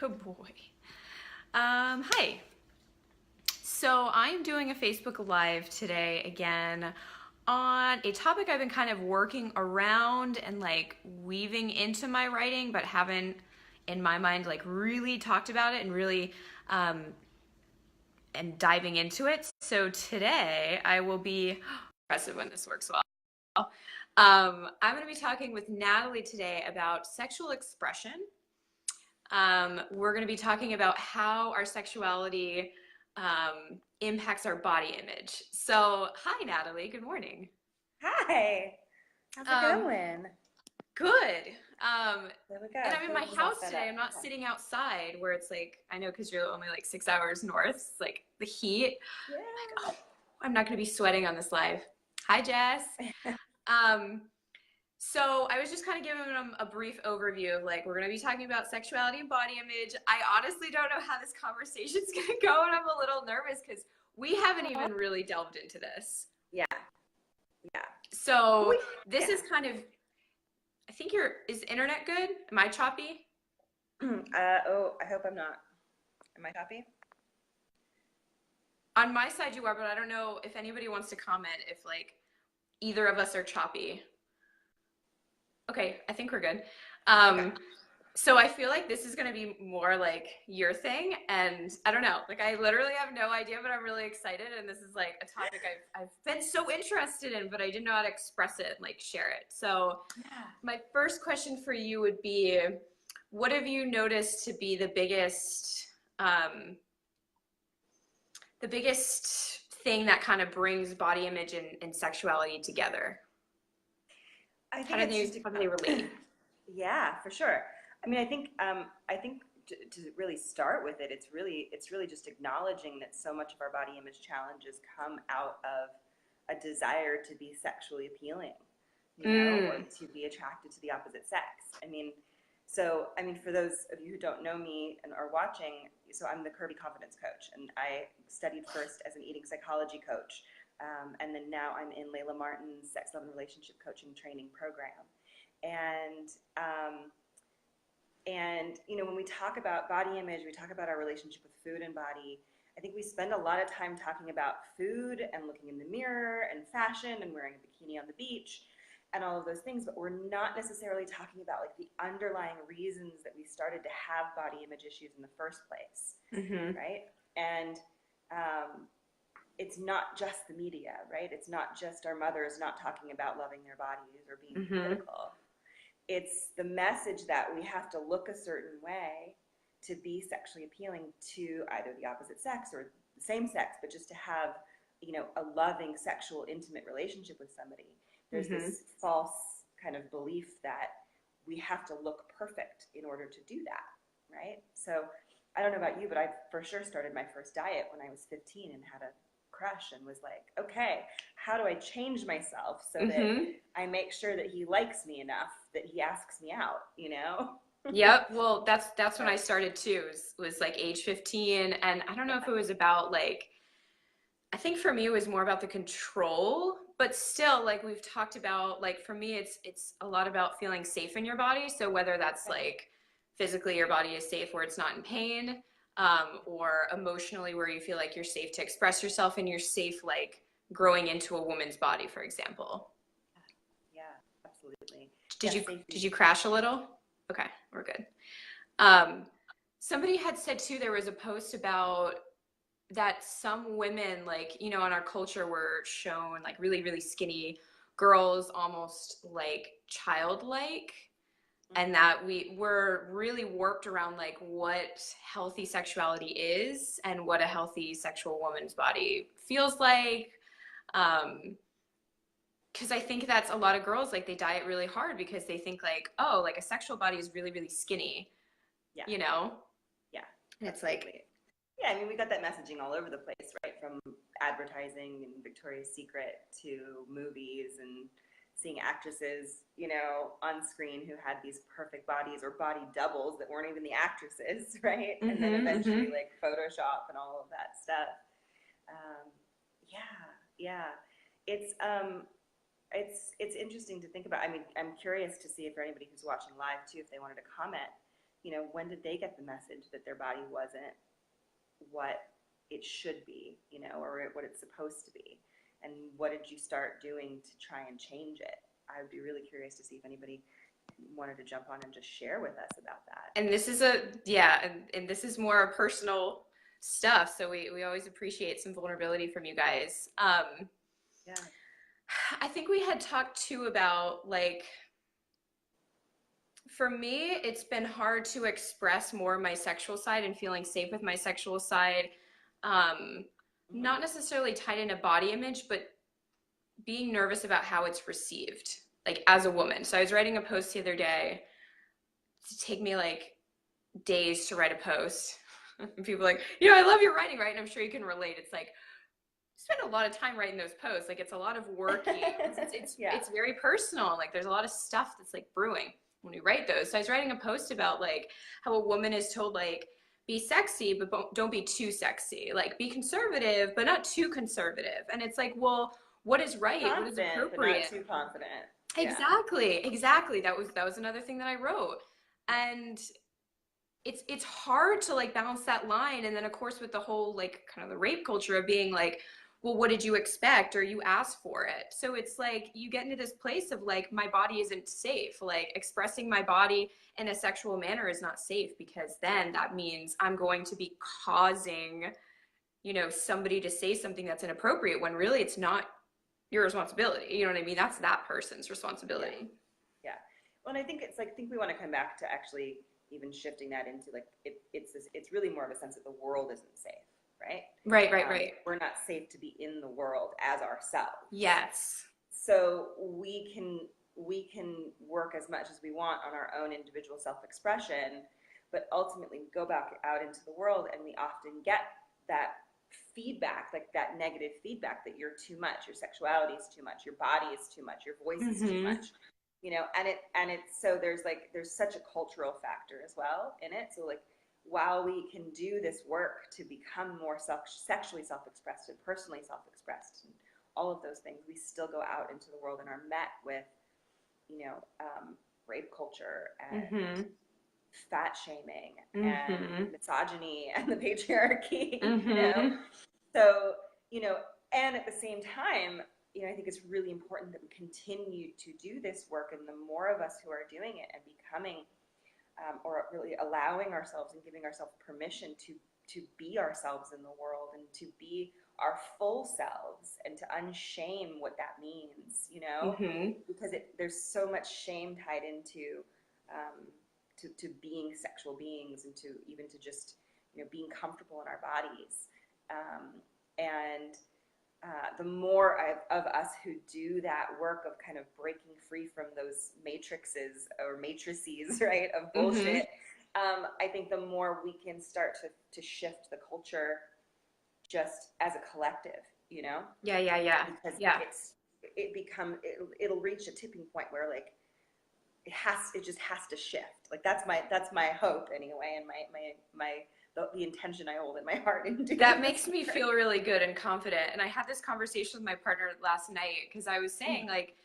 Oh boy. Hi. So I'm doing a Facebook Live today again on a topic I've been kind of working around and like weaving into my writing, but haven't in my mind like really talked about it and really um, and diving into it. So today I will be impressive when this works well. I'm going to be talking with Natalie today about sexual expression. We're going to be talking about how our sexuality impacts our body image. So, hi, Natalie. Good morning. Hi, how's it Um, going? Good. Um, There we and go. I'm in Good, my this is all house set today. up. I'm not Okay. sitting outside where it's like, I know because you're only like 6 hours north. It's like the heat. Like, Yeah. oh, I'm not going to be sweating on this live. Hi, Jess. Um, So I was just kind of giving them a brief overview of like, we're going to be talking about sexuality and body image. I honestly don't know how this conversation's going to go, and I'm a little nervous because we haven't even really delved into this. Yeah, yeah. So We, this yeah. is kind of, I think is the internet good? Am I choppy? Oh, I hope I'm not. Am I copy? On my side you are, but I don't know if anybody wants to comment if like either of us are choppy. Okay, I think we're good. Okay. So I feel like this is going to be more like your thing, and I don't know, like I literally have no idea, but I'm really excited, and this is like a topic I've been so interested in, but I didn't know how to express it and like share it. So Yeah. my first question for you would be, what have you noticed to be um, the biggest thing that kind of brings body image and sexuality together? I How think do it's they just how do they relate? yeah, for sure. I mean, I think to really start with it, it's really just acknowledging that so much of our body image challenges come out of a desire to be sexually appealing, or Mm. to be attracted to the opposite sex. I mean, for those of you who don't know me and are watching, so I'm the Curvy Confidence Coach, and I studied first as an eating psychology coach, and then now I'm in Layla Martin's Sex, Love, and Relationship Coaching Training Program. And when we talk about body image, we talk about our relationship with food and body. I think we spend a lot of time talking about food and looking in the mirror and fashion and wearing a bikini on the beach and all of those things, but we're not necessarily talking about like the underlying reasons that we started to have body image issues in the first place, Mm-hmm. right? And um, it's not just the media, right? It's not just our mothers not talking about loving their bodies or being Mm-hmm. critical. It's the message that we have to look a certain way to be sexually appealing to either the opposite sex or the same sex, but just to have, a loving sexual intimate relationship with somebody. There's Mm-hmm. this false kind of belief that we have to look perfect in order to do that, right? So I don't know about you, but I for sure started my first diet when I was 15 and had a crush and was like, okay, how do I change myself so that Mm-hmm. I make sure that he likes me enough that he asks me out? Yep. Well, that's So, when I started too. Was like age 15, and I don't know if yeah. it was about like I think for me it was more about the control, but still like we've talked about like for me it's a lot about feeling safe in your body. So whether that's Okay. like physically your body is safe where it's not in pain, or emotionally where you feel like you're safe to express yourself and you're safe like growing into a woman's body, for example. Yeah, absolutely. Did Yeah, you did safety. you crash a little? Okay, we're good. Um, Somebody had said too, there was a post about that some women, like, you know, in our culture were shown like really, really skinny girls, almost like childlike, and Mm-hmm. that we were really warped around like what healthy sexuality is and what a healthy sexual woman's body feels like. Um, because I think that's a lot of girls like they diet really hard because they think like, oh, like a sexual body is really, really skinny, Yeah, you know? yeah, And it's like, absolutely. Yeah, I mean, we got that messaging all over the place, right? From advertising and Victoria's Secret to movies and seeing actresses, on screen who had these perfect bodies or body doubles that weren't even the actresses, right? And then mm-hmm, eventually, mm-hmm. like Photoshop and all of that stuff. Um, yeah, yeah. It's it's interesting to think about. I mean, I'm curious to see if for anybody who's watching live too, if they wanted to comment, when did they get the message that their body wasn't what it should be, or what it's supposed to be? And what did you start doing to try and change it? I would be really curious to see if anybody wanted to jump on and just share with us about that. And this is and this is more personal stuff. So we always appreciate some vulnerability from you guys. Yeah. I think we had talked too about like, for me, it's been hard to express more my sexual side and feeling safe with my sexual side. Not necessarily tied in a body image, but being nervous about how it's received, like as a woman. So I was writing a post the other day. It take me like days to write a post. And people are like, I love your writing, right? And I'm sure you can relate. It's like, spend a lot of time writing those posts. Like it's a lot of working. It's very personal. Like there's a lot of stuff that's like brewing when we write those. So I was writing a post about like how a woman is told like, be sexy, but don't be too sexy. Like be conservative, but not too conservative. And it's like, well, what is right? Confident, what is appropriate? But not too confident. Exactly. That was another thing that I wrote. And it's hard to like balance that line. And then of course with the whole like kind of the rape culture of being like, well, what did you expect? Or you asked for it. So it's like you get into this place of like, my body isn't safe. Like expressing my body in a sexual manner is not safe, because then that means I'm going to be causing, somebody to say something that's inappropriate when really it's not your responsibility. You know what I mean? That's that person's responsibility. Yeah. Well, and I think I think we want to come back to actually even shifting that into like, it's really more of a sense that the world isn't safe. Right? Right. We're not safe to be in the world as ourselves. Yes. So we can work as much as we want on our own individual self-expression, but ultimately we go back out into the world and we often get that feedback, like that negative feedback that you're too much, your sexuality is too much, your body is too much, your voice is too much. And it's so there's such a cultural factor as well in it. So like, while we can do this work to become more sexually self-expressed and personally self-expressed and all of those things, we still go out into the world and are met with, rape culture and fat shaming and misogyny and the patriarchy, So, and at the same time, I think it's really important that we continue to do this work, and the more of us who are doing it and becoming or really allowing ourselves and giving ourselves permission to be ourselves in the world and to be our full selves and to unshame what that means, because there's so much shame tied into to being sexual beings and to just being comfortable in our bodies, and the more of us who do that work of kind of breaking free from those matrices, right, of bullshit, I think the more we can start to shift the culture just as a collective, Yeah. Because it'll reach a tipping point where like it just has to shift. Like that's my hope anyway, and the intention I hold in my heart. That makes me feel really good and confident. And I had this conversation with my partner last night, because I was saying like,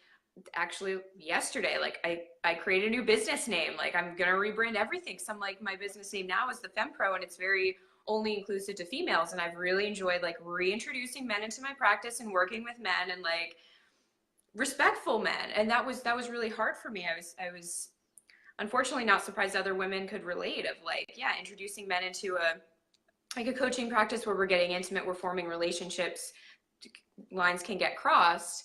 actually yesterday, like I created a new business name. Like I'm going to rebrand everything. So I'm like, my business name now is the FemPro, and it's very only inclusive to females. And I've really enjoyed like reintroducing men into my practice and working with men and like respectful men. And that was really hard for me. I was unfortunately not surprised other women could relate, of like, introducing men into a coaching practice where we're getting intimate, we're forming relationships, lines can get crossed.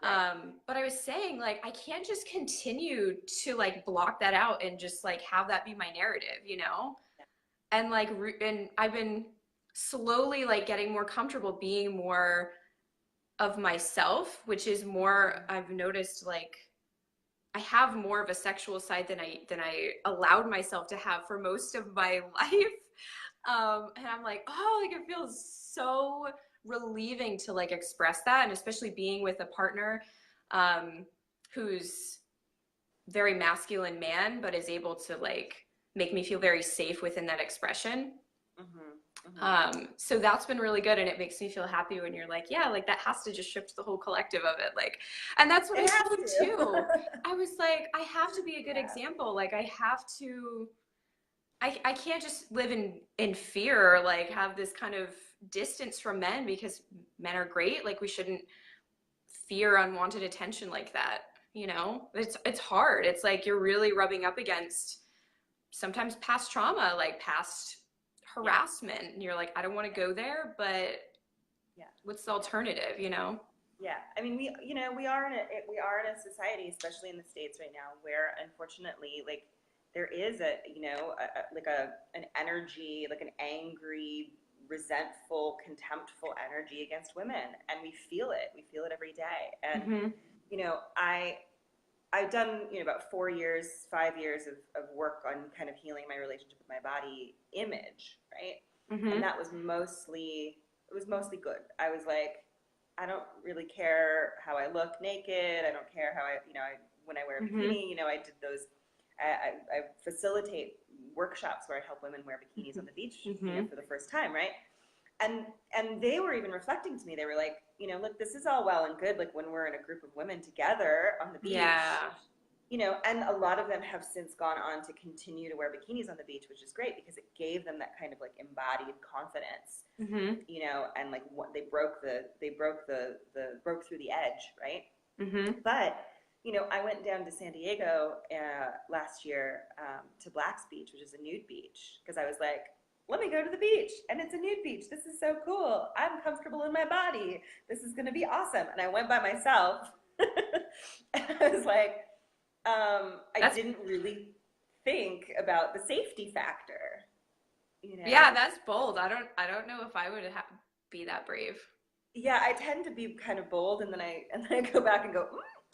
But I was saying like, I can't just continue to like block that out and just like have that be my narrative, and like, and I've been slowly like getting more comfortable being more of myself, which is more, I've noticed like, I have more of a sexual side than I allowed myself to have for most of my life. And I'm like, like it feels so relieving to like express that, and especially being with a partner who's very masculine man, but is able to like make me feel very safe within that expression. So that's been really good, and it makes me feel happy when you're like, like that has to just shift the whole collective of it. Like, and that's what I told too. I was like, I have to be a good example. Like I have to I can't just live in fear, or like have this kind of distance from men because men are great. Like we shouldn't fear unwanted attention like that, you know? It's hard. It's like you're really rubbing up against sometimes past trauma, like past Yeah. harassment. And you're like, I don't want to go there, but Yeah. what's the alternative, you know? Yeah, I mean, we are in a society, especially in the States right now, where unfortunately, like, there is an energy, like an angry, resentful, contemptful energy against women, and we feel it. We feel it every day. And Mm-hmm. you know, I've done about 4 years, 5 years of work on kind of healing my relationship with my body image, right? And Mm-hmm. that was mostly good. I was like, I don't really care how I look naked. I don't care how when I wear a Mm-hmm. bikini. I did those. I facilitate workshops where I help women wear bikinis on the beach, Mm-hmm. for the first time, right? And they were even reflecting to me. They were like, look, this is all well and good, like when we're in a group of women together on the beach, Yeah. and a lot of them have since gone on to continue to wear bikinis on the beach, which is great because it gave them that kind of like embodied confidence, Mm-hmm. and like what they broke through the edge, right? Mm-hmm. But I went down to San Diego last year to Black's Beach, which is a nude beach, because I was like, let me go to the beach, and it's a nude beach. This is so cool. I'm comfortable in my body. This is going to be awesome. And I went by myself, and I was like, I That's didn't really think about the safety factor, Yeah, that's bold. I don't know if I would be that brave. Yeah, I tend to be kind of bold, and then I go back and go,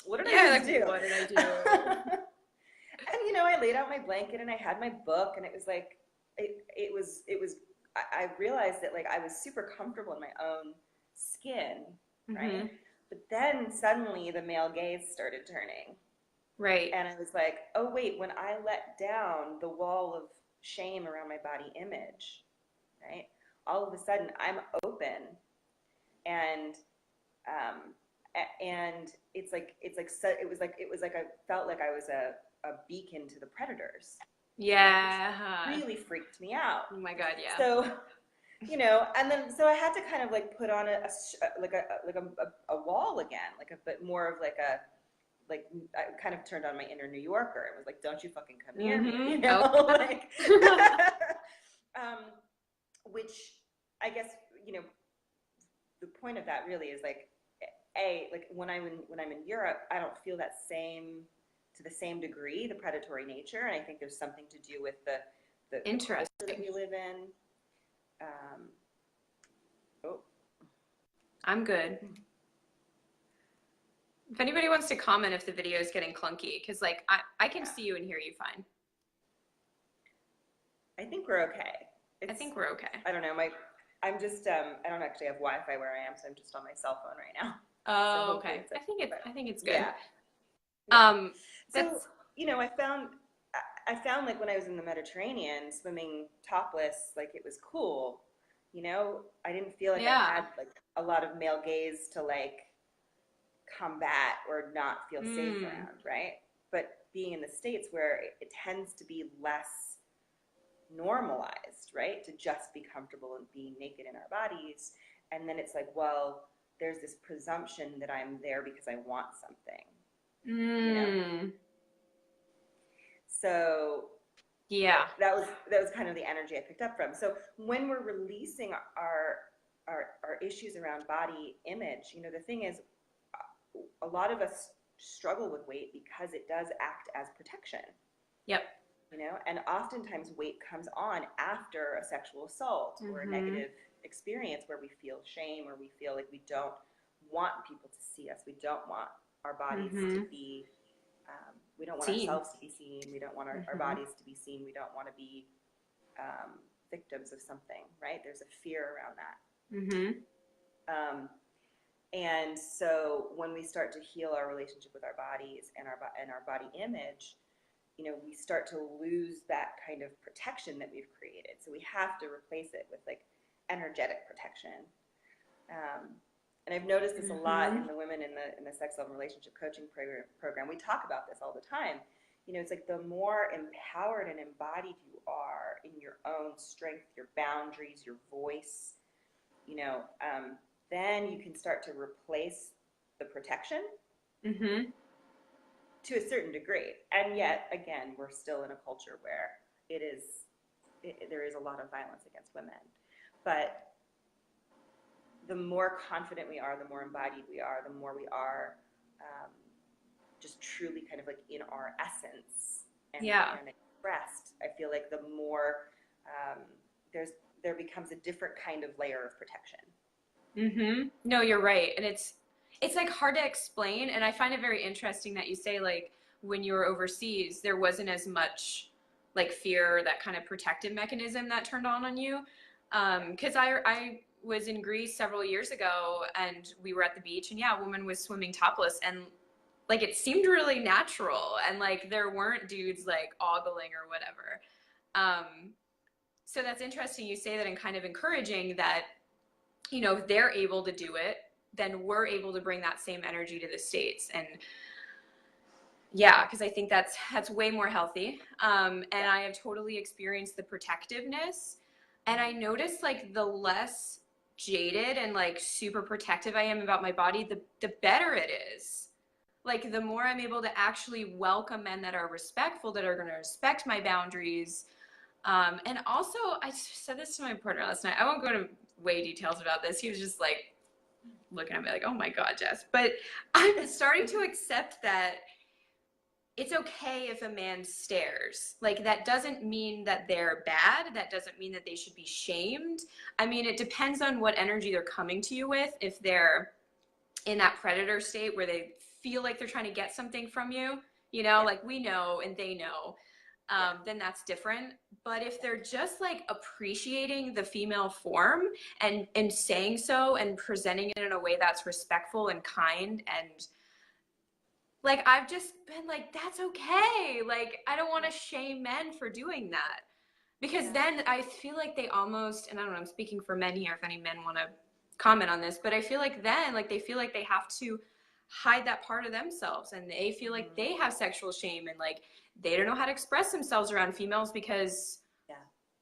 what did I Yeah, just like do? what did I do? And I laid out my blanket and I had my book, and it was like it was I realized that like I was super comfortable in my own skin, right? Mm-hmm. But then suddenly the male gaze started turning, Right. and I was like, oh wait, when I let down the wall of shame around my body image, right? All of a sudden I'm open, and um, and it was like I felt like I was a beacon to the predators, which Yeah. really freaked me out. Oh my God, yeah. So and then so I had to kind of like put on a wall again, like a bit more of like I kind of turned on my inner New Yorker and was like, don't you fucking come near me, Mm-hmm. Oh. like, um, which I guess the point of that really is like like when I'm in Europe, I don't feel that same to the same degree the predatory nature, and I think there's something to do with the culture that Interesting. we live in. Um, oh, I'm good. If anybody wants to comment if the video is getting clunky, because like I can yeah, see you and hear you fine. I think we're okay. I It's think we're okay. I don't know I'm just I don't actually have Wi-Fi where I am, so I'm just on my cell phone right now. So Oh, hopefully okay. it's I think it's better. I think it's good. Yeah, yeah. Um, So that's I found like when I was in the Mediterranean swimming topless, like it was cool. I didn't feel like I yeah. had like a lot of male gaze to like combat or not feel safe Mm. around, right? But being in the States where it tends to be less normalized, right? To just be comfortable and being naked in our bodies. And then it's like, well, there's this presumption that I'm there because I want something, you know? Mm. So Yeah. that was kind of the energy I picked up from. So when we're releasing our issues around body image, the thing is, a lot of us struggle with weight because it does act as protection. Yep. And oftentimes weight comes on after a sexual assault or a Mm-hmm. negative experience where we feel shame or we feel like we don't want people to see us. We don't want our bodies Mm-hmm. to be we don't want Seen. ourselves to be seen. We don't want our Mm-hmm. bodies to be seen. We don't want to be victims of something, right? There's a fear around that. Mm-hmm. Um, and so when we start to heal our relationship with our bodies and our body image, we start to lose that kind of protection that we've created. So we have to replace it with like energetic protection. And I've noticed this a lot Mm-hmm. in the women in the sex, love, and relationship coaching program. We talk about this all the time. it's like the more empowered and embodied you are in your own strength, your boundaries, your voice, then you can start to replace the protection Mm-hmm. to a certain degree. And yet, again, we're still in a culture where there is a lot of violence against women. But the more confident we are, the more embodied we are, the more we are um, just truly kind of like in our essence Yeah. and expressed, I feel like the more um, there becomes a different kind of layer of protection. Mm-hmm. No, you're right. And it's like hard to explain. And I find it very interesting that you say like when you were overseas, there wasn't as much like fear, that kind of protective mechanism that turned on you. Because I was in Greece several years ago and we were at the beach and yeah, a woman was swimming topless and like it seemed really natural and like there weren't dudes like ogling or whatever. So that's interesting you say that and kind of encouraging that if they're able to do it, then we're able to bring that same energy to the States. And yeah, because I think that's way more healthy. And I have totally experienced the protectiveness. And I noticed like the less jaded and like super protective I am about my body, the better it is. Like the more I'm able to actually welcome men that are respectful, that are going to respect my boundaries. And also, I said this to my partner last night. I won't go into way details about this. He was just like looking at me like, oh my God, Jess. But I'm starting to accept that it's okay if a man stares. Like, that doesn't mean that they're bad. That doesn't mean that they should be shamed. I mean, it depends on what energy they're coming to you with. If they're in that predator state where they feel like they're trying to get something from you, like we know and they know, then that's different. But if they're just like appreciating the female form and saying so and presenting it in a way that's respectful and kind and like I've just been like, that's okay. Like I don't want to shame men for doing that. Because then I feel like they almost, and I don't know, I'm speaking for men here if any men want to comment on this, but I feel like then like they feel like they have to hide that part of themselves and they feel like they have sexual shame and like they don't know how to express themselves around females because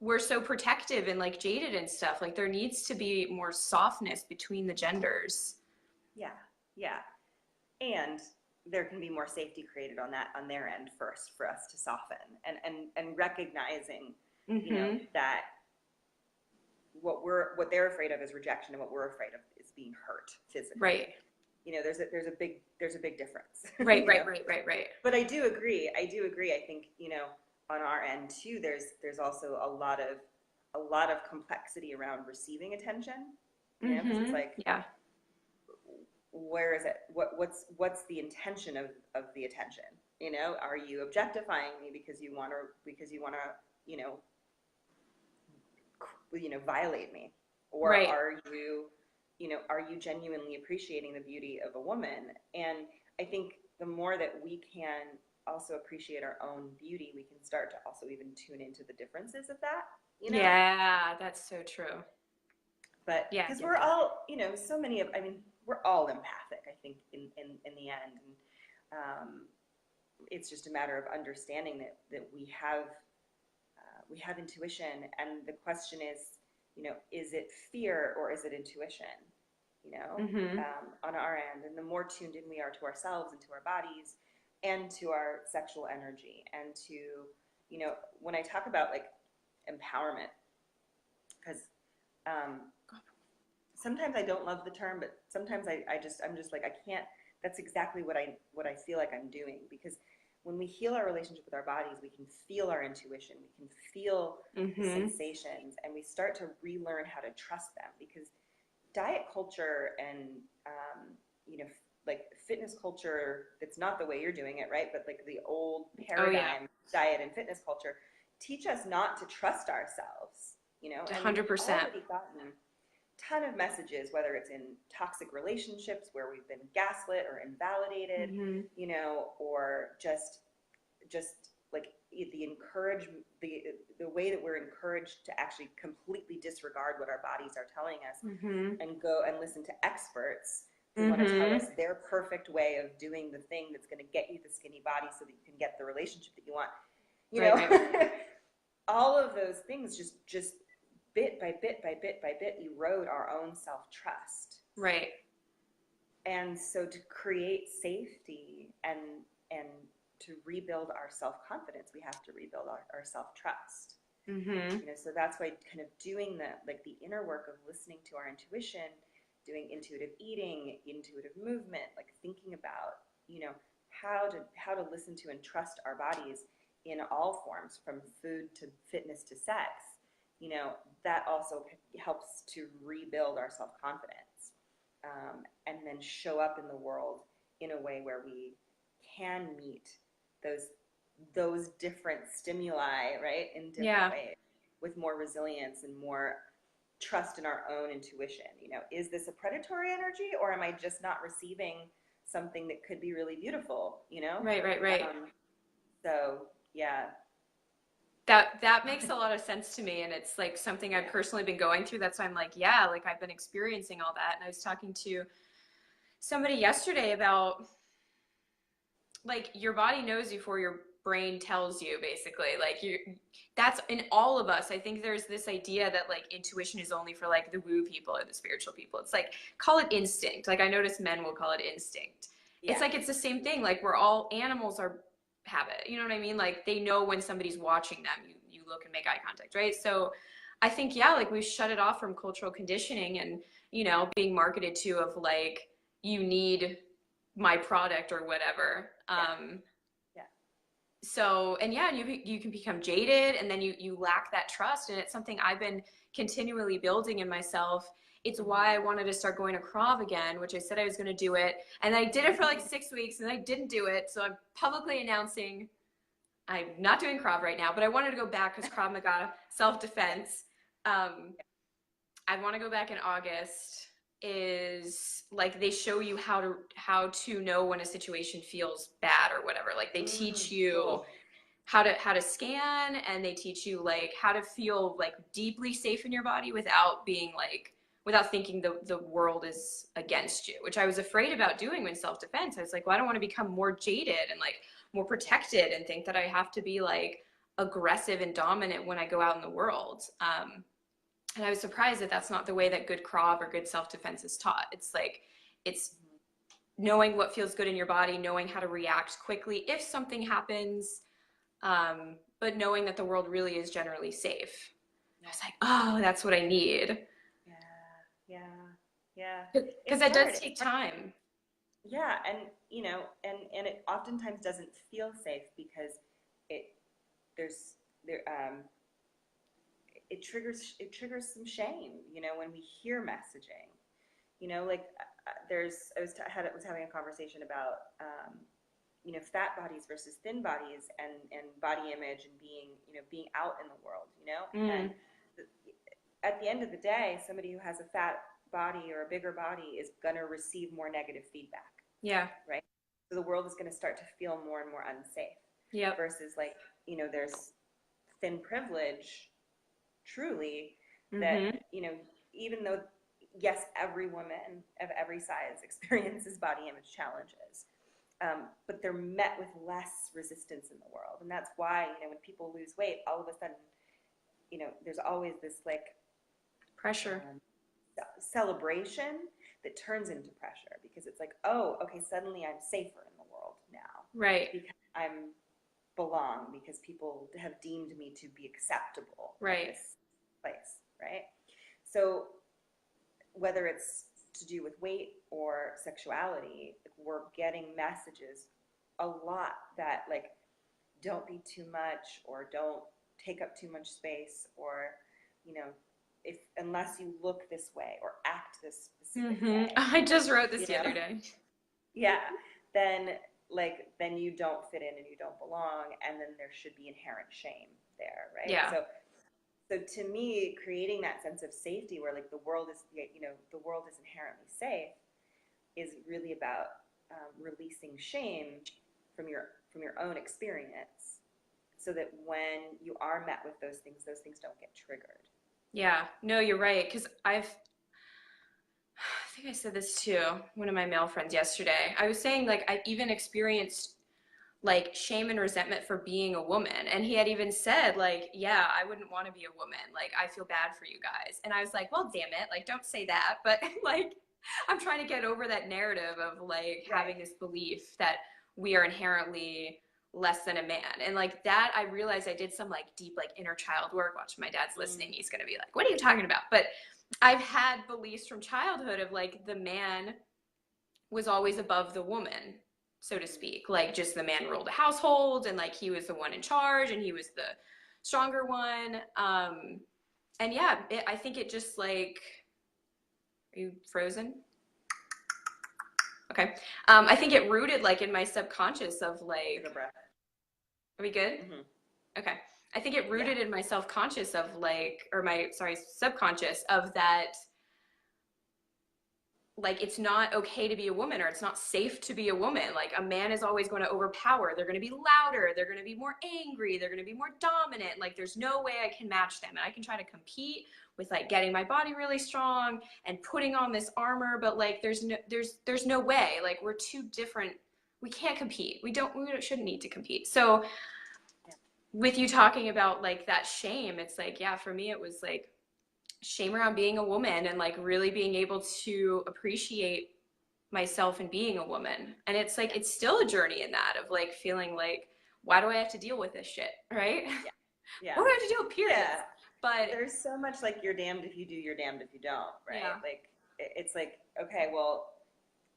we're so protective and like jaded and stuff. Like there needs to be more softness between the genders. Yeah, yeah. And there can be more safety created on their end first for us to soften and recognizing that what they're afraid of is rejection and what we're afraid of is being hurt physically. Right. There's a big difference. Right. But I do agree. I think on our end too, there's also a lot of complexity around receiving attention. Because it's like where is it? What's the intention of the attention? Are you objectifying me because you want to violate me, or are you genuinely appreciating the beauty of a woman? And I think the more that we can also appreciate our own beauty, we can start to also even tune into the differences of that. Yeah, that's so true. But because we're all, so many of, I mean, we're all empathic, I think, in the end. And it's just a matter of understanding that we have intuition. And the question is it fear or is it intuition? On our end. And the more tuned in we are to ourselves and to our bodies and to our sexual energy and to, when I talk about like empowerment, because sometimes I don't love the term, but sometimes I'm just like, I can't, that's exactly what I feel like I'm doing, because when we heal our relationship with our bodies, we can feel our intuition, we can feel the sensations, and we start to relearn how to trust them, because diet culture and, like fitness culture, that's not the way you're doing it, right? But like the old paradigm diet and fitness culture teach us not to trust ourselves, and 100%. we've already gotten ton of messages, whether it's in toxic relationships where we've been gaslit or invalidated, or just like the way that we're encouraged to actually completely disregard what our bodies are telling us and go and listen to experts who want to tell Mm-hmm. us their perfect way of doing the thing that's going to get you the skinny body so that you can get the relationship that you want. You Right, know, right, all of those things just bit by bit by bit by bit erode our own self-trust. right. And so to create safety and to rebuild our self-confidence, we have to rebuild our self-trust. Mm-hmm. So that's why kind of doing the inner work of listening to our intuition, doing intuitive eating, intuitive movement, like thinking about, how to listen to and trust our bodies in all forms, from food to fitness to sex, that also helps to rebuild our self-confidence, and then show up in the world in a way where we can meet those different stimuli, right, in different Yeah. ways, with more resilience and more trust in our own intuition. Is this a predatory energy, or am I just not receiving something that could be really beautiful? Right, right, right. So yeah, That makes a lot of sense to me, and it's like something I've yeah, personally been going through. That's why I'm like, yeah, like I've been experiencing all that. And I was talking to somebody yesterday about like your body knows before your brain tells you, basically. Like you, that's in all of us. I think there's this idea that like intuition is only for like the woo people or the spiritual people. It's like, call it instinct. Like I notice men will call it instinct. It's yeah, like it's the same thing. Like we're all animals are have it. You know what I mean? Like they know when somebody's watching them. You look and make eye contact, right? So I think yeah, like we've shut it off from cultural conditioning and being marketed to of like you need my product or whatever. yeah, yeah. So and yeah, you can become jaded, and then you lack that trust, and it's something I've been continually building in myself. It's why I Mm-hmm. wanted to start going to Krav again, which I said I was going to do it, and I did it for like 6 weeks, and I didn't do it. So I'm publicly announcing I'm not doing Krav right now, but I wanted to go back because Krav Maga, self-defense. Um, I want to go back in August. Is like they show you how to know when a situation feels bad or whatever. Like they teach you Cool. how to scan, and they teach you like how to feel like deeply safe in your body without being like without thinking the world is against you, which I was afraid about doing when self-defense. I was like, well, I don't want to become more jaded and like more protected and think that I have to be like aggressive and dominant when I go out in the world. And I was surprised that that's not the way that good Krav or good self-defense is taught. It's like it's knowing what feels good in your body, knowing how to react quickly if something happens, but knowing that the world really is generally safe. I Yeah, was like, oh, that's what I need. yeah, yeah, yeah. Because It's that hard. does It's take hard. time. Yeah, and it oftentimes doesn't feel safe because it there's there it triggers some shame, when we hear messaging. Like there's I was having a conversation about fat bodies versus thin bodies, and body image, and being out in the world, and Mm, at the end of the day, somebody who has a fat body or a bigger body is going to receive more negative feedback, yeah. right? So the world is going to start to feel more and more unsafe, Yep. versus like, there's thin privilege, truly, that, Mm-hmm. even though, yes, every woman of every size experiences body image challenges, but they're met with less resistance in the world. And that's why, when people lose weight, all of a sudden, there's always this like Pressure. um, celebration that turns into pressure, because it's like, oh, okay, suddenly I'm safer in the world now Right. because I'm belong, because people have deemed me to be acceptable at Right. this place, right? So whether it's to do with weight or sexuality, we're getting messages a lot that like, don't be too much, or don't take up too much space, or you know if unless you look this way or act this specific Mm-hmm. way, I just wrote this you the know other day. yeah, then you don't fit in and you don't belong, and then there should be inherent shame there, right? Yeah. So to me, creating that sense of safety, where like the world is inherently safe, is really about releasing shame from your own experience, so that when you are met with those things don't get triggered. Yeah. No, you're right. Because I think think I said this to one of my male friends yesterday. I was saying like I even experienced like shame and resentment for being a woman. And he had even said like, yeah, I wouldn't want to be a woman. Like, I feel bad for you guys. And I was like, well, damn it. Like, don't say that. But like, I'm trying to get over that narrative of like having this belief that we are inherently less than a man. And like that, I realized I did some like deep, like inner child work. Watch, my dad's listening. He's going to be like, what are you talking about? But I've had beliefs from childhood of like the man was always above the woman, so to speak. Like just the man ruled the household and like he was the one in charge and he was the stronger one. And yeah, I think it just like, are you frozen? Okay. I think it rooted like in my subconscious of like, Take a breath. are we good? Mm-hmm. Okay. I think it rooted in my self-conscious of like, or my, sorry, subconscious of that, like it's not okay to be a woman or it's not safe to be a woman. Like a man is always going to overpower. They're going to be louder. They're going to be more angry. They're going to be more dominant. Like there's no way I can match them. And I can try to compete with like getting my body really strong and putting on this armor. But like there's no way. Like we're too different. We can't compete. We shouldn't need to compete. So with you talking about like that shame, it's like, yeah, for me, it was like shame around being a woman and like really being able to appreciate myself and being a woman. And it's like, it's still a journey in that of like feeling like, why do I have to deal with this shit? Right? Yeah. What do I have to deal with, period? Yeah. But there's so much like you're damned if you do, you're damned if you don't, right? Yeah. Like it's like, okay, well,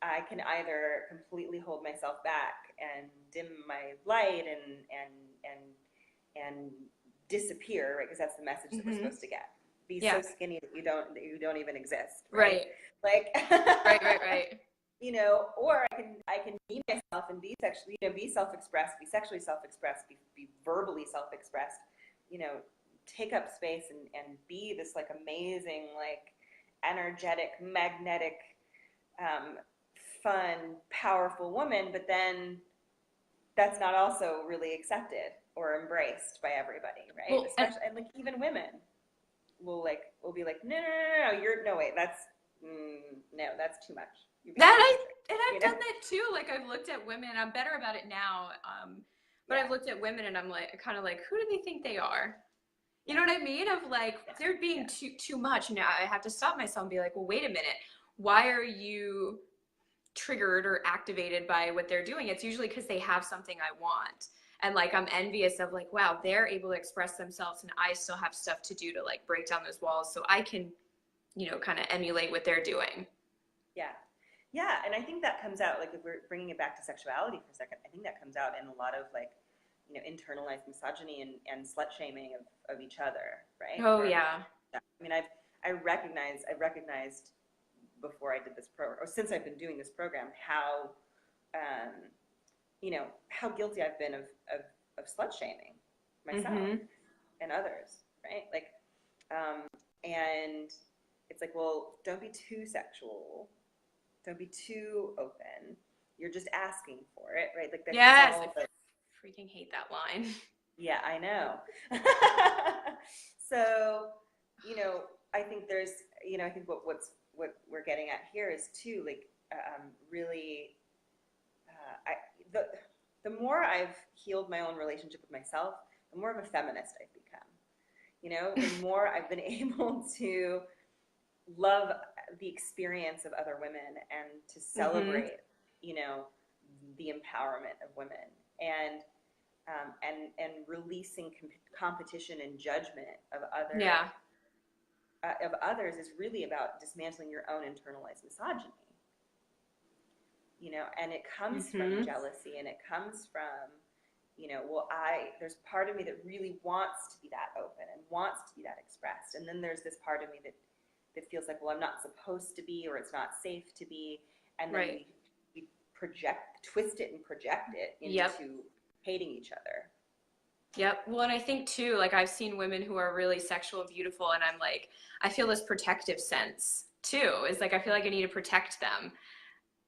I can either completely hold myself back and dim my light and disappear, right? Because that's the message that we're supposed to get. Be so skinny that you don't even exist, right? Like right. You know, or I can be myself and be sexually, you know, be self-expressed, be sexually self-expressed, be verbally self-expressed, you know, take up space and be this like amazing, like energetic, magnetic, fun, powerful woman, but then that's not also really accepted or embraced by everybody, right? Well, especially and like even women will be like, no, you're no wait, that's no, that's too much. I've done that too. Like I've looked at women. I'm better about it now. But I've looked at women and I'm like, kind of like, who do they think they are? You know what I mean? Of like, they're being too much. Now I have to stop myself and be like, well, wait a minute. Why are you triggered or activated by what they're doing? It's usually because they have something I want. And like, I'm envious of like, wow, they're able to express themselves and I still have stuff to do to like break down those walls so I can, you know, kind of emulate what they're doing. Yeah, and I think that comes out, like if we're bringing it back to sexuality for a second, I think that comes out in a lot of like, you know, internalized misogyny and slut shaming of each other, right? Oh, yeah. I mean, I recognized before I did this program, or since I've been doing this program, how, you know, how guilty I've been of slut shaming myself and others, right? Like, and it's like, well, don't be too sexual. Don't be too open. You're just asking for it, right? Like yes, I freaking hate that line. Yeah, I know. So, you know, I think there's, you know, I think what we're getting at here is too, like, really, the more I've healed my own relationship with myself, the more of a feminist I've become. You know, the more I've been able to love the experience of other women and to celebrate, you know, the empowerment of women and releasing competition and judgment of others is really about dismantling your own internalized misogyny. You know, and it comes from jealousy, and it comes from, you know, well, there's part of me that really wants to be that open and wants to be that expressed, and then there's this part of me that feels like, well, I'm not supposed to be, or it's not safe to be, and then we twist it and project it into hating each other. Yep. Well, and I think too, like I've seen women who are really sexual and beautiful, and I'm like, I feel this protective sense too. It's like I feel like I need to protect them.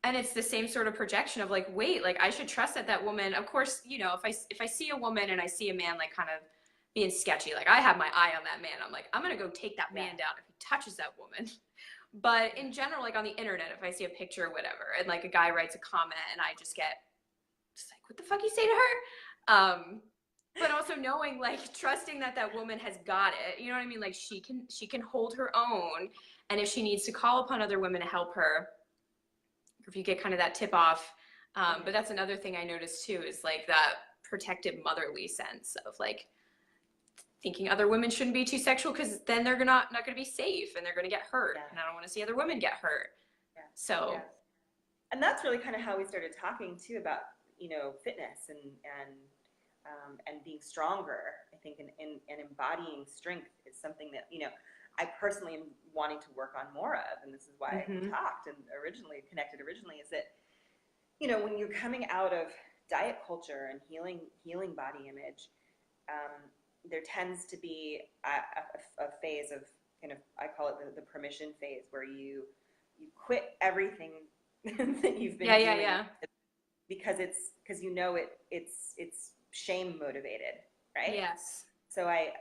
And it's the same sort of projection of like, wait, like I should trust that woman. Of course, you know, if I see a woman and I see a man like kind of being sketchy, like I have my eye on that man, I'm like, I'm gonna go take that man down if he touches that woman. But in general, like on the internet, if I see a picture or whatever, and like a guy writes a comment and I just get just like, what the fuck you say to her? But also knowing, like, trusting that that woman has got it. You know what I mean? Like she can hold her own, and if she needs to call upon other women to help her, or if you get kind of that tip off. But that's another thing I noticed too is like that protective motherly sense of like thinking other women shouldn't be too sexual because then they're not going to be safe and they're going to get hurt, Yeah. and I don't want to see other women get hurt. Yeah. So Yeah. And that's really kind of how we started talking too about, fitness and being stronger. I think and embodying strength is something that, I personally am wanting to work on more of. And this is why we talked and connected originally, is that, when you're coming out of diet culture and healing body image, there tends to be a phase of kind of, I call it the permission phase, where you quit everything that you've been doing because it's shame motivated, right? yes. So I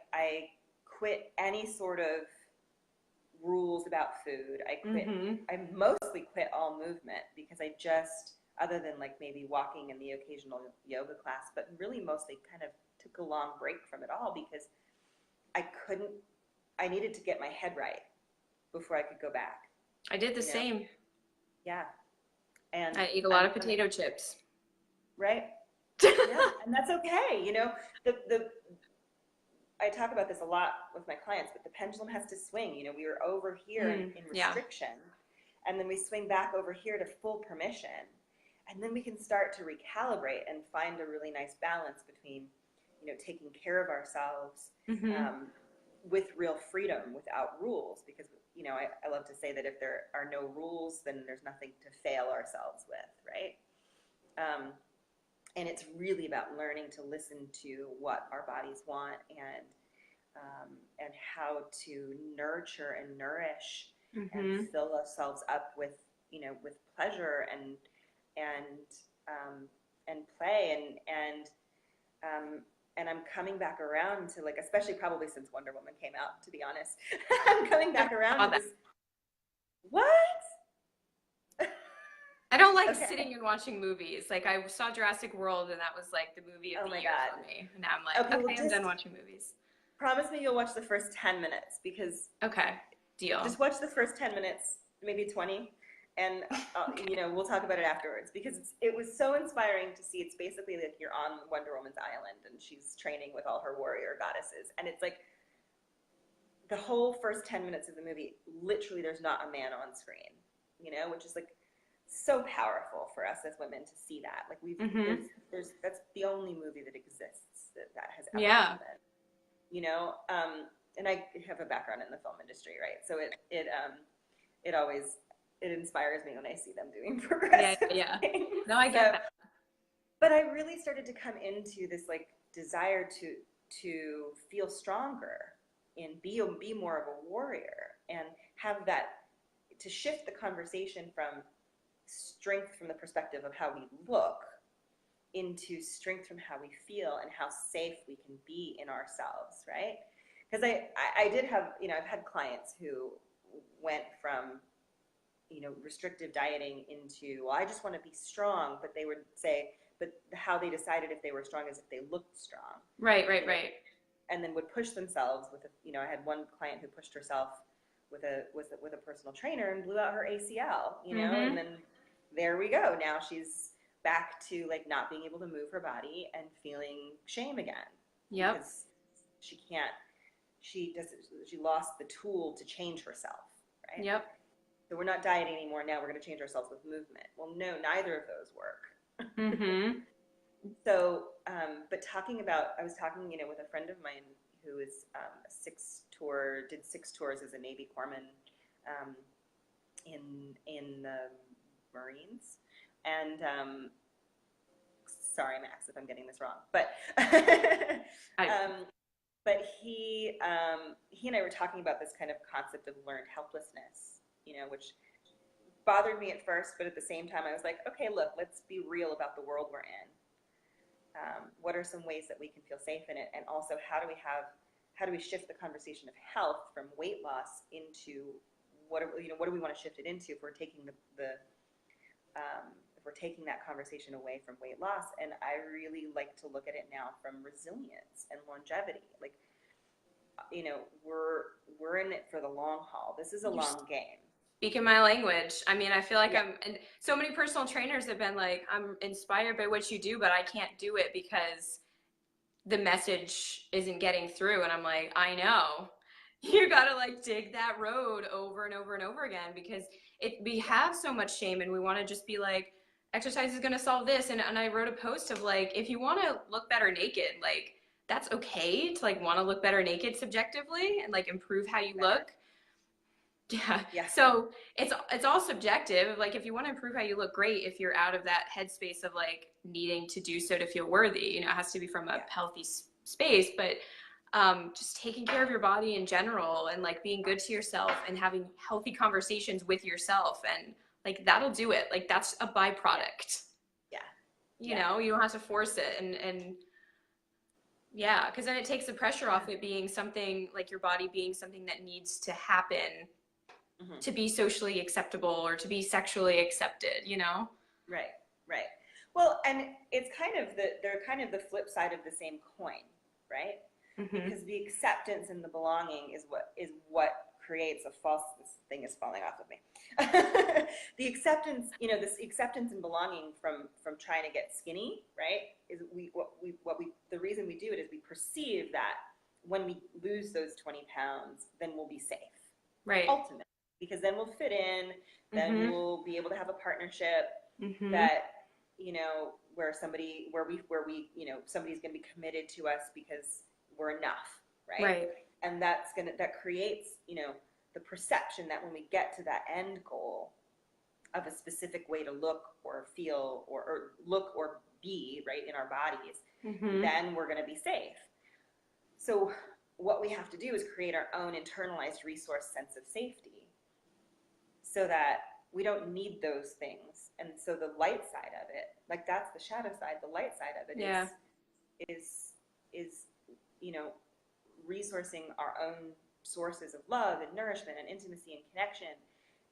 quit any sort of rules about food. I mostly quit all movement because I just, other than like maybe walking in the occasional yoga class, but really mostly kind of took a long break from it all because I needed to get my head right before I could go back. I did the same. Yeah. And I ate a lot of potato chips. Right? Yeah, and that's okay. The I talk about this a lot with my clients, but the pendulum has to swing. We were over here in restriction, and then we swing back over here to full permission, and then we can start to recalibrate and find a really nice balance between, taking care of ourselves with real freedom, without rules. Because I love to say that if there are no rules, then there's nothing to fail ourselves with, right? And it's really about learning to listen to what our bodies want and how to nurture and nourish and fill ourselves up with with pleasure and play and I'm coming back around to, like, especially probably since Wonder Woman came out, to be honest, I'm coming back around to this. What? I don't like sitting and watching movies. Like, I saw Jurassic World, and that was like the movie of the year for me. And now I'm like, okay, I'm done watching movies. Promise me you'll watch the first 10 minutes, because okay, deal. Just watch the first 10 minutes, maybe 20, and we'll talk about it afterwards, because it was so inspiring to see. It's basically like you're on Wonder Woman's island, and she's training with all her warrior goddesses, and it's like the whole first 10 minutes of the movie, literally there's not a man on screen, which is like so powerful for us as women to see that. Like that's the only movie that exists that has ever happened. And I have a background in the film industry, right? So it always inspires me when I see them doing progressive things. No, I get that. But I really started to come into this like desire to feel stronger and be more of a warrior, and have that, to shift the conversation from strength from the perspective of how we look into strength from how we feel and how safe we can be in ourselves, right? Because I did have, I've had clients who went from, restrictive dieting into, well, I just want to be strong, but they would say, but how they decided if they were strong is if they looked strong. Right. And then would push themselves with I had one client who pushed herself with a personal trainer and blew out her ACL, and then there we go. Now she's back to like not being able to move her body and feeling shame again. Yep. Because she lost the tool to change herself, right? Yep. So we're not dieting anymore. Now we're going to change ourselves with movement. Well, no, neither of those work. So, but I was talking, with a friend of mine who is did 6 tours as a Navy corpsman in the Marines. And sorry, Max, if I'm getting this wrong, but but he and I were talking about this kind of concept of learned helplessness, which bothered me at first, but at the same time I was like, okay, look, let's be real about the world we're in. What are some ways that we can feel safe in it, and also how do we shift the conversation of health from weight loss into what do we want to shift it into if we're taking if we're taking that conversation away from weight loss. And I really like to look at it now from resilience and longevity. Like, we're in it for the long haul. This is a You're long game. speaking my language. I mean, I feel like Yeah. and so many personal trainers have been like, I'm inspired by what you do, but I can't do it because the message isn't getting through. And I'm like, I know. You gotta like dig that road over and over and over again, because we have so much shame, and we want to just be like, exercise is gonna solve this. And I wrote a post of like, if you want to look better naked, like that's okay to like want to look better naked subjectively and like improve how you Better. look. Yeah. Yeah. So it's all subjective. Like if you want to improve how you look, great. If you're out of that headspace of like needing to do so to feel worthy, it has to be from a Yeah. healthy space. But just taking care of your body in general, and like being good to yourself and having healthy conversations with yourself, and like that'll do it. Like that's a byproduct. Yeah. You don't have to force it, and yeah, because then it takes the pressure off it being something like your body being something that needs to happen Mm-hmm. to be socially acceptable or to be sexually accepted. Right. Right. Well, and they're kind of the flip side of the same coin, right? Mm-hmm. Because the acceptance and the belonging is what creates a false. This thing is falling off of me. The acceptance, this acceptance and belonging from trying to get skinny, right? Is the reason we do it is we perceive that when we lose those 20 pounds, then we'll be safe. Right. Ultimately, because then we'll fit in, then Mm-hmm. we'll be able to have a partnership Mm-hmm. that where somebody's going to be committed to us because we're enough, right? Right. And that creates the perception that when we get to that end goal of a specific way to look or feel or look or be, right, in our bodies, Mm-hmm. then we're going to be safe. So what we have to do is create our own internalized resource sense of safety so that we don't need those things. And so the light side of it, like that's the shadow side, the light side of it Yeah. is resourcing our own sources of love and nourishment and intimacy and connection,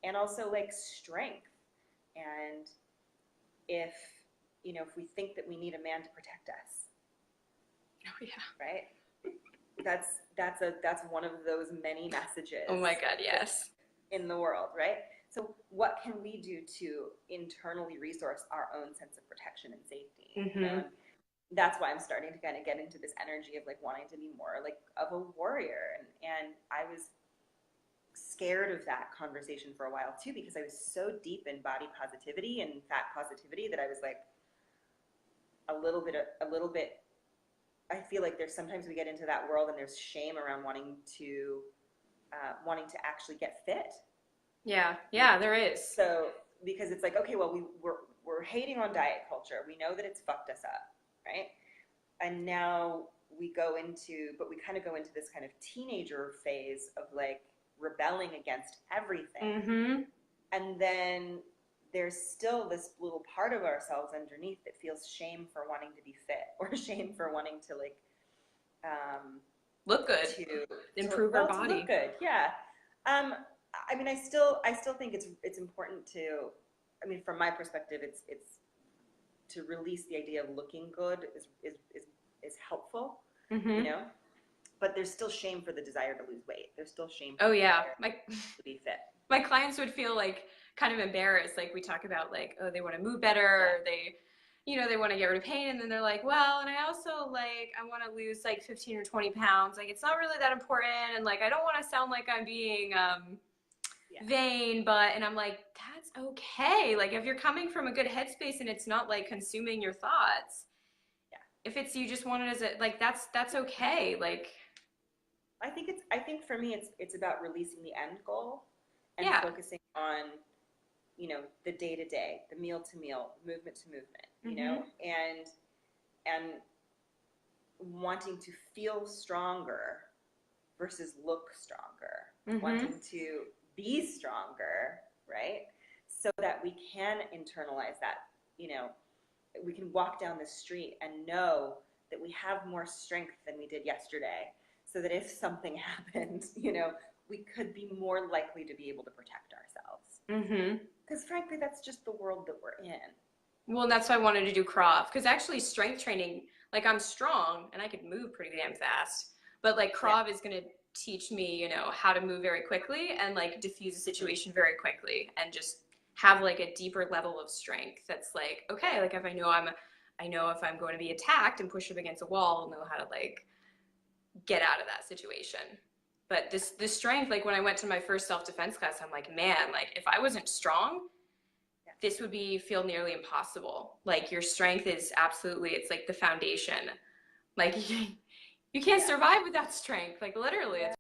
and also like strength. And if we think that we need a man to protect us, Oh yeah. right? That's one of those many messages. Oh my God, yes. In the world, right? So what can we do to internally resource our own sense of protection and safety? Mm-hmm. That's why I'm starting to kind of get into this energy of like wanting to be more like of a warrior. And I was scared of that conversation for a while too, because I was so deep in body positivity and fat positivity that I was like a little bit I feel like there's sometimes we get into that world and there's shame around wanting to actually get fit. Yeah, there is. So because it's like, okay, well, we're hating on diet culture. We know that it's fucked us up, right? And now we kind of go into this kind of teenager phase of like rebelling against everything. Mm-hmm. And then there's still this little part of ourselves underneath that feels shame for wanting to be fit, or shame for wanting to like look good, to improve our to body. look good, yeah. I mean, I still think it's important to. I mean, from my perspective, it's to release the idea of looking good is helpful, Mm-hmm. But there's still shame for the desire to lose weight. There's still shame for Oh the yeah, desire to be fit. my clients would feel like kind of embarrassed. Like we talk about like, oh, they want to move better, or they want to get rid of pain, and then they're like, well, and I also like I want to lose like 15 or 20 pounds. Like it's not really that important, and like I don't want to sound like I'm being vain, and I'm like, that's okay. Like if you're coming from a good headspace and it's not like consuming your thoughts. Yeah. If it's you just want it as a like that's okay. Like I think for me it's about releasing the end goal and focusing on the day to day, the meal to meal, movement to movement, and wanting to feel stronger versus look stronger, wanting to be stronger, right? So that we can internalize that, we can walk down the street and know that we have more strength than we did yesterday, so that if something happened, we could be more likely to be able to protect ourselves. Mm-hmm. Because frankly, that's just the world that we're in. Well, and that's why I wanted to do Krav, because actually strength training, like I'm strong and I could move pretty damn fast, but like Krav is going to teach me, you know, how to move very quickly and like diffuse a situation very quickly and just have like a deeper level of strength. That's like, okay, like if I know if I'm going to be attacked and pushed up against a wall, I'll know how to like get out of that situation. But this strength, like when I went to my first self-defense class, I'm like, man, like if I wasn't strong, this would feel nearly impossible. Like your strength is absolutely, it's like the foundation. Like you can't survive without strength. Like literally, it's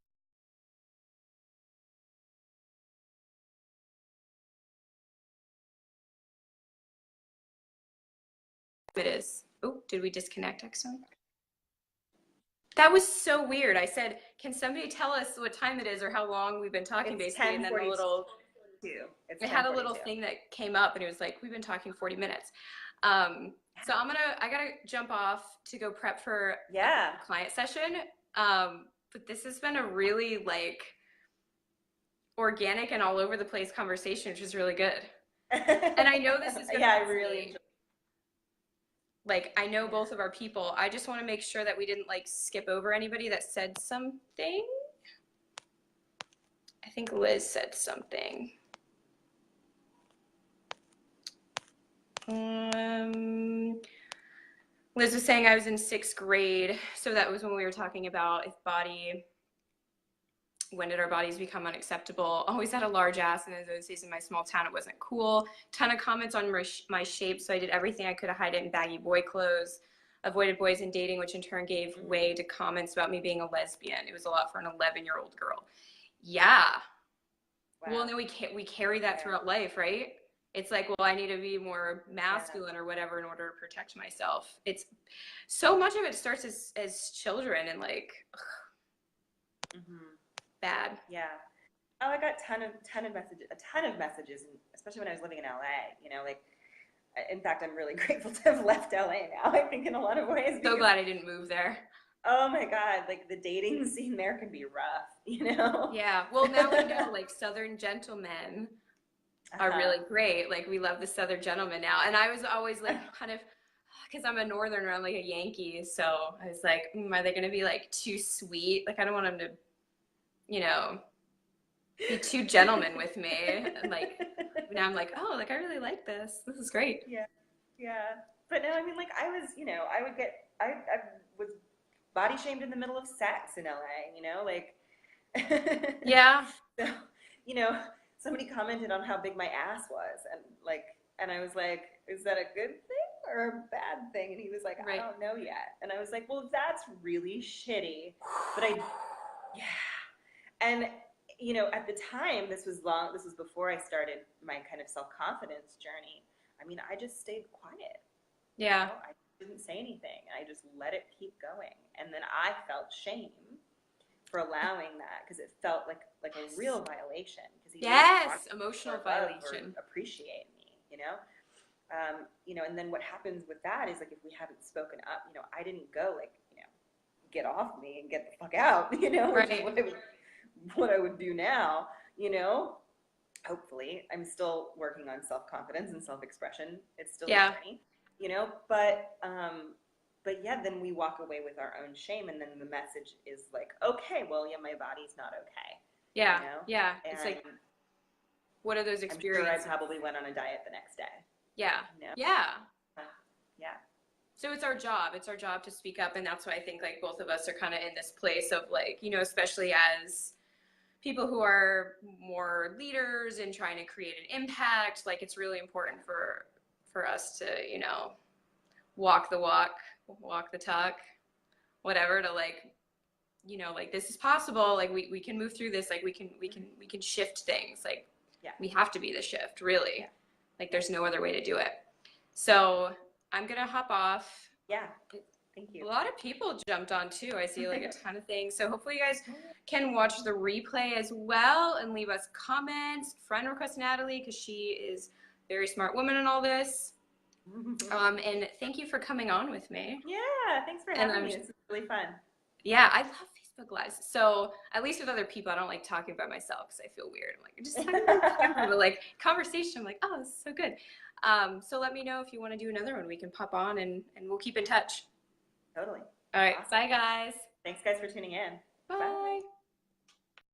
it is. Oh, did we disconnect accidentally? That was so weird. I said, can somebody tell us what time it is or how long we've been talking, It's basically? And then the little, it's it had a little thing that came up and it was like, we've been talking 40 minutes. So I gotta jump off to go prep for a client session. But this has been a really like organic and all over the place conversation, which is really good. And I know this is gonna I really like, I know both of our people. I just want to make sure that we didn't like skip over anybody that said something. I think Liz said something. Liz was saying I was in 6th grade, so that was when we were talking about when did our bodies become unacceptable? Always had a large ass, and as those days in my small town, it wasn't cool. Ton of comments on my shape, so I did everything I could to hide it in baggy boy clothes. Avoided boys and dating, which in turn gave way to comments about me being a lesbian. It was a lot for an 11-year-old girl. Yeah. Wow. Well, and then we carry that throughout life, right? It's like, well, I need to be more masculine or whatever in order to protect myself. It's so much of it starts as children and like bad. Yeah. Oh, I got a ton of messages, especially when I was living in LA. You know, like, in fact, I'm really grateful to have left LA now. I think in a lot of ways. So glad I didn't move there. Oh my God, like the dating scene there can be rough, you know? Yeah. Well, now we know like Southern gentlemen are really great. Like we love the Southern gentleman now. And I was always like kind of, because I'm a Northerner, I'm like a Yankee. So I was like, are they going to be like too sweet? Like I don't want them to, you know, be too gentlemen with me. And like now I'm like, oh, like I really like this. This is great. Yeah. Yeah. But no, I mean, like I was, you know, I was body shamed in the middle of sex in LA, you know, like. Yeah. So, you know, somebody commented on how big my ass was, and I was like, is that a good thing or a bad thing? And he was like, I don't know yet. And I was like, well, that's really shitty. But and you know, at the time, this was before I started my kind of self-confidence journey. I mean, I just stayed quiet. Yeah. You know? I didn't say anything. I just let it keep going. And then I felt shame for allowing that because it felt like a real violation. Emotional violation. Appreciate me, you know? You know, and then what happens with that is like if we haven't spoken up, you know, I didn't go like, you know, get off me and get the fuck out, you know, which is what I would do now, you know. Hopefully, I'm still working on self-confidence and self-expression. It's still a journey, you know, but yeah, then we walk away with our own shame, and then the message is like, okay, well, yeah, my body's not okay. Yeah, you know? Yeah. And it's like, what are those experiences? I'm sure I probably went on a diet the next day. Yeah, you know? Yeah. So it's our job. It's our job to speak up, and that's why I think like both of us are kind of in this place of like, you know, especially as people who are more leaders and trying to create an impact, like it's really important for us to, you know, walk the walk, walk the talk, whatever, to like, you know, like this is possible, like we can move through this, like we can shift things, like we have to be the shift, really. Like there's no other way to do it. So I'm gonna hop off. Yeah. Thank you. A lot of people jumped on too. I see like a ton of things. So hopefully you guys can watch the replay as well and leave us comments. Friend request Natalie because she is a very smart woman in all this. And thank you for coming on with me. Yeah, thanks for having me. This is really fun. Yeah, I love Facebook Lives. So at least with other people, I don't like talking about myself because I feel weird. I'm like, I'm just talking about the camera, but like conversation, I'm like, oh, this is so good. So let me know if you want to do another one. We can pop on and we'll keep in touch. Totally. All right. Awesome. Bye, guys. Thanks, guys, for tuning in. Bye. Bye.